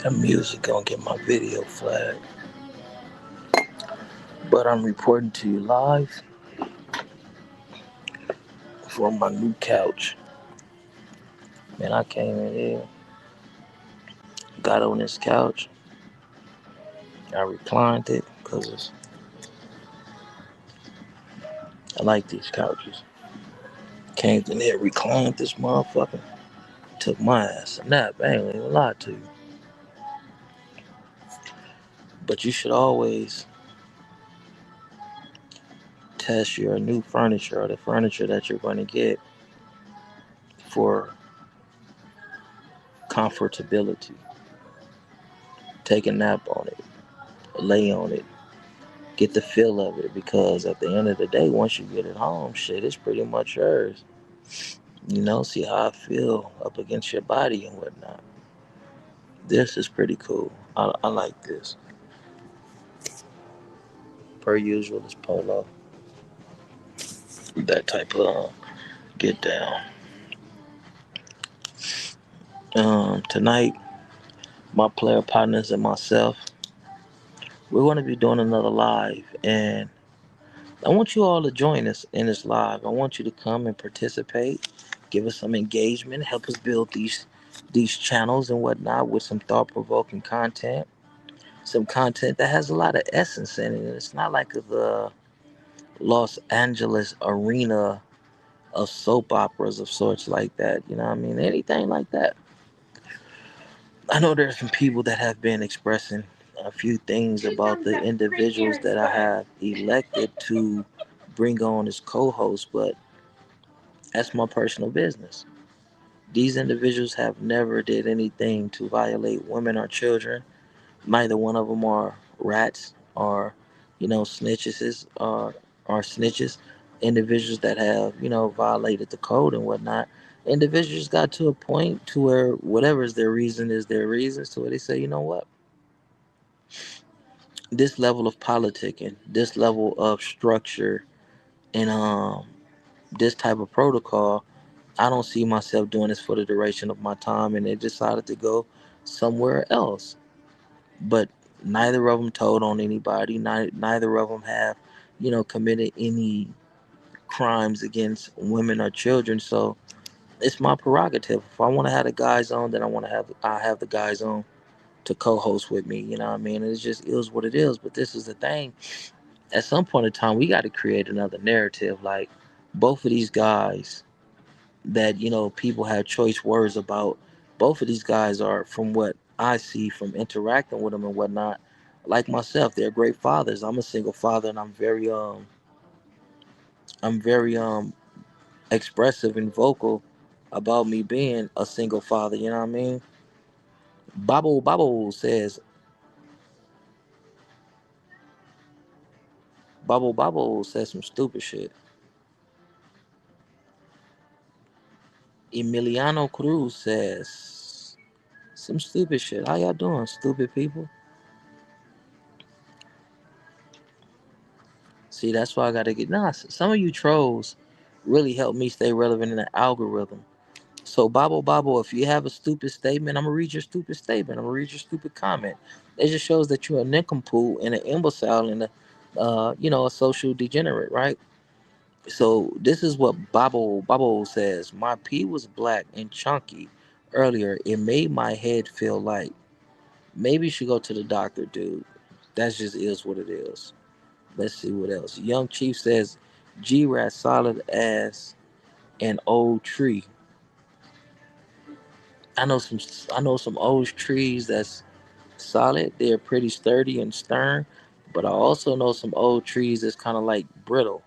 That music gonna get my video flagged. But I'm reporting to you live from my new couch. Man, I came in here, got on this couch, I reclined it because I like these couches. Came in here, reclined this motherfucker, took my ass a nap. I ain't even lie to you. But you should always test your new furniture or the furniture that you're going to get for comfortability. Take a nap on it, lay on it, get the feel of it because at the end of the day, once you get it home, shit, it's pretty much yours. See how I feel up against your body and whatnot. This is pretty cool. I like this. Per usual, it's polo. That type of get down. Tonight, my player partners and myself, we're going to be doing another live, and I want you all to join us in this live. I want you to come and participate, give us some engagement, help us build these channels and whatnot with some thought provoking content, some content that has a lot of essence in it. It's not like the Los Angeles arena of soap operas of sorts like that. You know what I mean? Anything like that. I know there's some people that have been expressing a few things about the individuals that I have elected to bring on as co-hosts, but that's my personal business. These individuals have never did anything to violate women or children. Neither one of them are rats or, snitches or snitches. Individuals that have, violated the code and whatnot. Individuals got to a point to where whatever is their reasons to where they say, you know what? This level of politicking, this level of structure, and this type of protocol, I don't see myself doing this for the duration of my time, and they decided to go somewhere else. But neither of them told on anybody. Neither of them have, committed any crimes against women or children. So it's my prerogative. If I want to have the guys on, then I have the guys on to co-host with me. You know what I mean? It's just is what it is. But this is the thing. At some point in time, we got to create another narrative. Like both of these guys that people have choice words about. Both of these guys are, from what I see from interacting with them and whatnot, like myself, they're great fathers. I'm a single father, and I'm very expressive and vocal about me being a single father. You know what I mean? Bubble says some stupid shit. Emiliano Cruz says some stupid shit. How y'all doing, stupid people? See, that's why I gotta get. Nah, some of you trolls really help me stay relevant in the algorithm. So, Babo, if you have a stupid statement, I'm gonna read your stupid statement. I'm gonna read your stupid comment. It just shows that you're a nincompoop and an imbecile and a social degenerate, right? So, this is what Babo says. My pee was black and chunky earlier. It made my head feel light. Maybe you should go to the doctor, dude. That just is what it is. Let's see what else. Young Chief says, G-Rat solid as an old tree. I know some. I know some old trees that's solid. They're pretty sturdy and stern. But I also know some old trees that's kind of like brittle.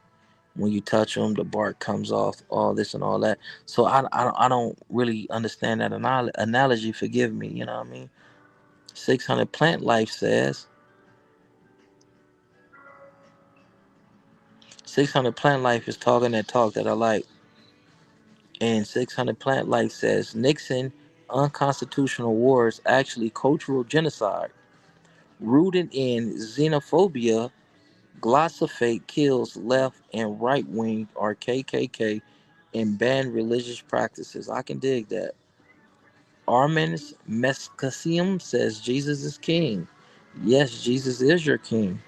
When you touch them, the bark comes off. All this and all that. So I don't really understand that analogy. Forgive me. You know what I mean? 600 Plant Life says 600 Plant Life is talking that talk that I like. And 600 Plant Life says Nixon unconstitutional wars actually cultural genocide rooted in xenophobia. Glossopate kills left and right wing or KKK and ban religious practices. I can dig that. Armin's Mescasium says Jesus is king. Yes, Jesus is your king.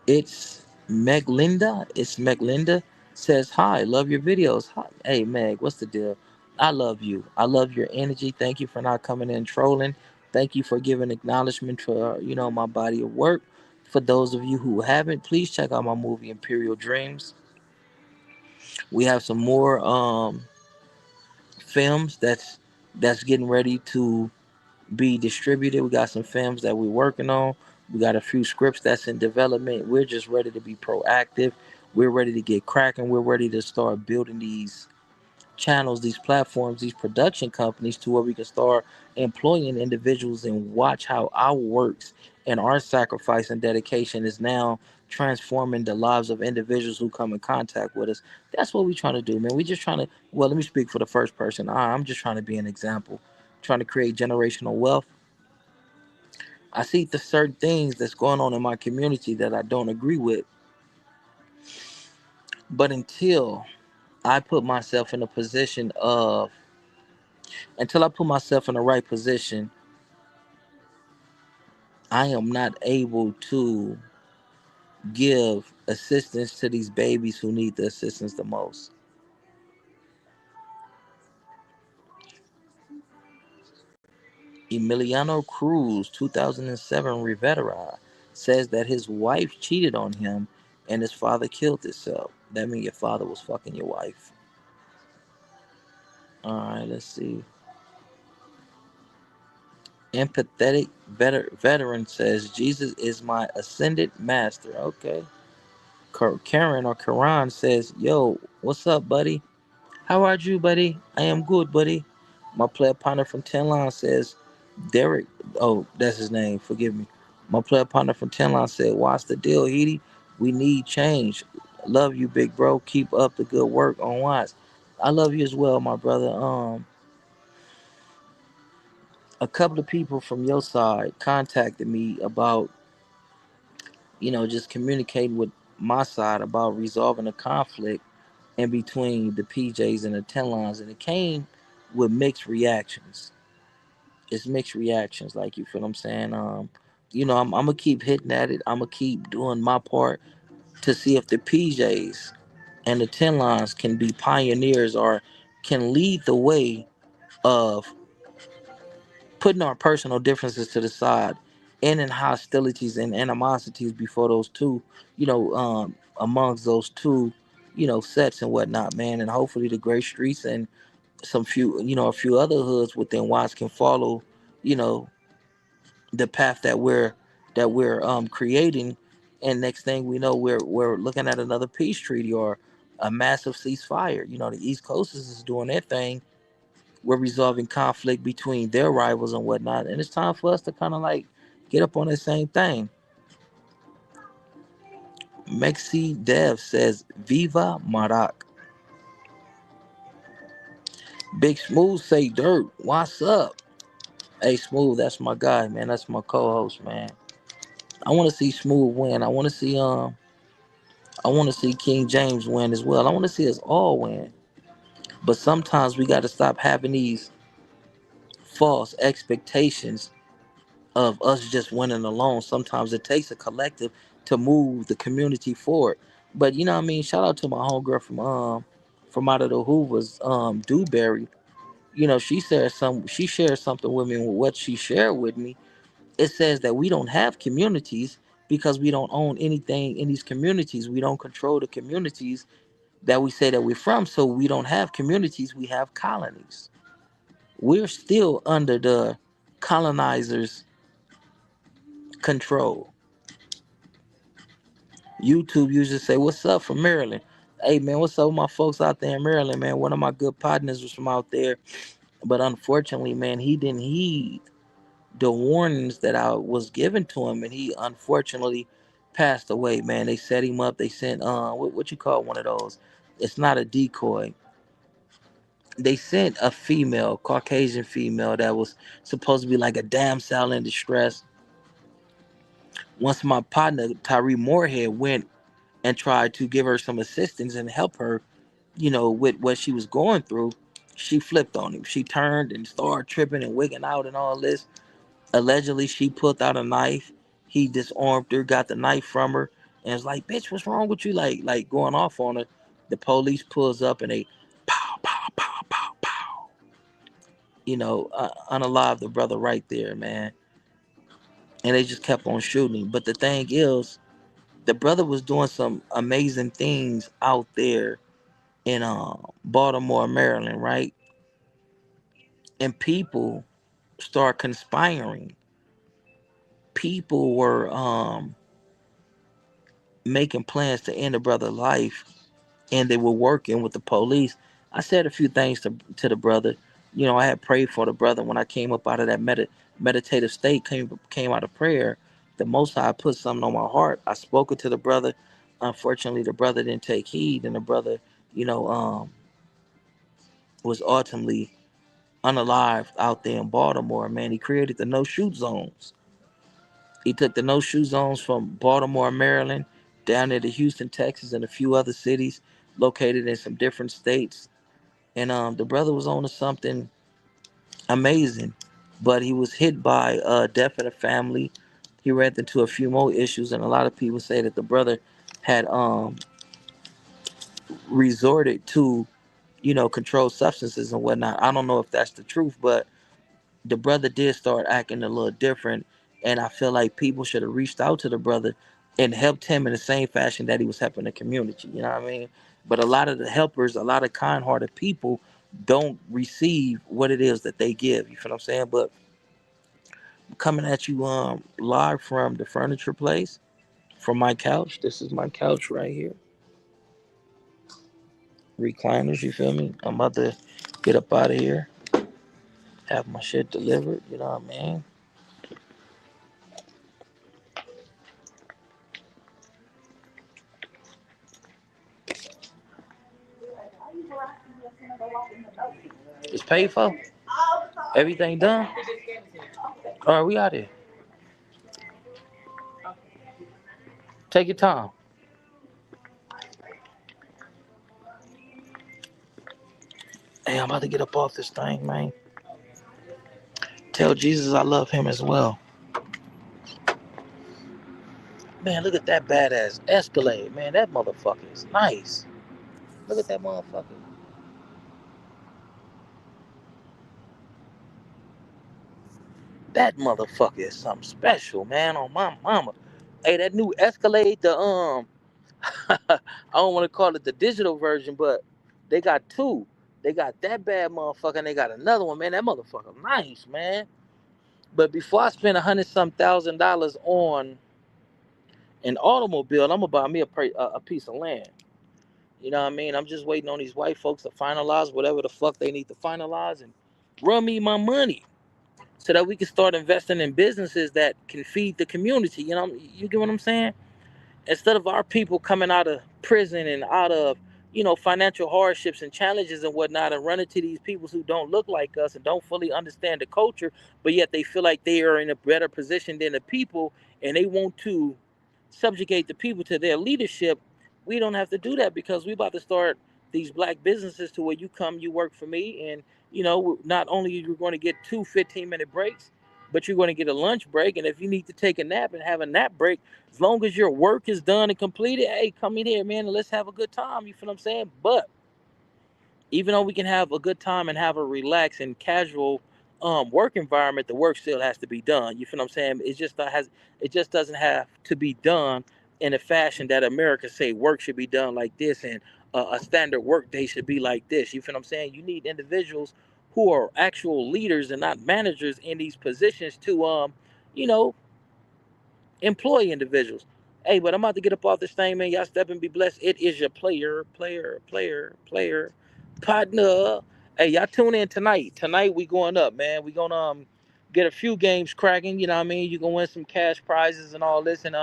It's Meglinda says hi, love your videos. Hi. Hey Meg, what's the deal? I love you. I love your energy. Thank you for not coming in trolling. Thank you for giving acknowledgement for my body of work. For those of you who haven't, please check out my movie Imperial Dreams. We have some more films that's getting ready to be distributed. We got some films that we're working on. We got a few scripts that's in development. We're just ready to be proactive. We're ready to get cracking. We're ready to start building these channels, these platforms, these production companies to where we can start employing individuals and watch how our works and our sacrifice and dedication is now transforming the lives of individuals who come in contact with us. That's what we're trying to do, man. We just trying to, well, let me speak for the first person. I'm just trying to be an example, trying to create generational wealth. I see the certain things that's going on in my community that I don't agree with, but I put myself in a position of until I put myself in the right position, I am not able to give assistance to these babies who need the assistance the most. Emiliano Cruz, 2007 Rivera, says that his wife cheated on him and his father killed himself. That means your father was fucking your wife. All right, let's see. Empathetic veteran says Jesus is my ascended master. Okay. Karen or Karan says, "Yo, what's up, buddy? How are you, buddy? I am good, buddy." My player partner from Tenlon says, "Derek." Oh, that's his name. Forgive me. My player partner from Tenlon said, "What's the deal, Edie? We need change. Love you, big bro. Keep up the good work on Watts." I love you as well, my brother. A couple of people from your side contacted me about just communicating with my side about resolving a conflict in between the PJs and the 10 lines, and it came with mixed reactions. It's mixed reactions, like, you feel what I'm saying? I'm gonna keep hitting at it. I'm gonna keep doing my part to see if the PJs and the 10 lines can be pioneers or can lead the way of putting our personal differences to the side, ending hostilities and animosities before those two, amongst those two, sets and whatnot, man. And hopefully the Great Streets and a few other hoods within Watts can follow, you know, the path that we're creating. And next thing we know, we're looking at another peace treaty or a massive ceasefire. The East Coast is doing their thing. We're resolving conflict between their rivals and whatnot, and it's time for us to kind of like get up on the same thing. Mexi Dev says, "Viva Marak." Big Smooth say, "Dirt, what's up?" Hey, Smooth, that's my guy, man. That's my co-host, man. I want to see Smooth win. I want to see King James win as well. I want to see us all win. But sometimes we got to stop having these false expectations of us just winning alone. Sometimes it takes a collective to move the community forward. But you know what I mean? Shout out to my homegirl from out of the Hoovers, Dewberry. She shared something with me, and what she shared with me, it says that we don't have communities because we don't own anything in these communities. We don't control the communities that we say that we're from. So we don't have communities, we have colonies. We're still under the colonizers' control. YouTube users say, "What's up from Maryland?" Hey man, what's up with my folks out there in Maryland, man? One of my good partners was from out there, but unfortunately, man, he didn't heed the warnings that I was given to him, and he unfortunately passed away. Man, they set him up. They sent what you call one of those? It's not a decoy. They sent a female, Caucasian female, that was supposed to be like a damsel in distress. Once my partner Tyree Moorhead went and tried to give her some assistance and help her, with what she was going through, She flipped on him. She turned and started tripping and wigging out and all this. Allegedly, she pulled out a knife. He disarmed her, got the knife from her, and was like, "Bitch, what's wrong with you?" Like going off on her. The police pulls up and they pow, pow, pow, pow, pow. Unalive the brother right there, man. And they just kept on shooting. But the thing is, the brother was doing some amazing things out there in Baltimore, Maryland, right? And people start conspiring. People were making plans to end the brother's life, and they were working with the police. I said a few things to the brother. I had prayed for the brother when I came up out of that meditative state, came out of prayer. The Most High put something on my heart. I spoke it to the brother. Unfortunately, the brother didn't take heed, and the brother, you know, um, was ultimately unalived out there in Baltimore. Man, he created the no shoot zones. He took the no shoot zones from Baltimore, Maryland, down into Houston, Texas, and a few other cities located in some different states. And the brother was on to something amazing, but he was hit by death in the family. He ran into a few more issues, and a lot of people say that the brother had resorted to, controlled substances and whatnot. I don't know if that's the truth, but the brother did start acting a little different, and I feel like people should have reached out to the brother and helped him in the same fashion that he was helping the community. You know what I mean? But a lot of the helpers, a lot of kind-hearted people, don't receive what it is that they give. You feel what I'm saying? But coming at you live from the furniture place, from my couch. This is my couch right here. Recliners. You feel me? I'm about to get up out of here, have my shit delivered. You know what I mean? It's paid for. Everything done. All right, we out here. Take your time. Hey, I'm about to get up off this thing, man. Tell Jesus I love him as well. Man, look at that badass Escalade. Man, that motherfucker is nice. Look at that motherfucker. That motherfucker is something special, man. On my mama. Hey, that new Escalade, the I don't want to call it the digital version, but they got two. They got that bad motherfucker, and they got another one, man. That motherfucker nice, man. But before I spend 100 some thousand dollars on an automobile, I'm gonna buy me a piece of land. You know what I mean? I'm just waiting on these white folks to finalize whatever the fuck they need to finalize and run me my money so that we can start investing in businesses that can feed the community. You get what I'm saying? Instead of our people coming out of prison and out of financial hardships and challenges and whatnot and running to these people who don't look like us and don't fully understand the culture, but yet they feel like they are in a better position than the people, and they want to subjugate the people to their leadership. We don't have to do that because we about to start these black businesses to where you come, you work for me, and not only you're going to get two 15-minute breaks, but you're going to get a lunch break. And if you need to take a nap and have a nap break, as long as your work is done and completed, hey, come in here, man, and let's have a good time. You feel what I'm saying? But even though we can have a good time and have a relaxed and casual work environment, the work still has to be done. You feel what I'm saying? It just doesn't have to be done in a fashion that America say work should be done like this, and a standard work day should be like this. You feel what I'm saying? You need individuals who are actual leaders and not managers in these positions to you know employ individuals. Hey, but I'm about to get up off this thing, man. Y'all step and be blessed. It is your player, partner. Hey, y'all tune in tonight. Tonight we going up, man. We gonna get a few games cracking. You know what I mean? You gonna win some cash prizes and all this, and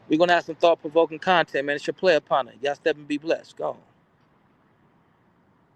we're gonna have some thought provoking content, man. It's your player partner. Y'all step and be blessed. Go.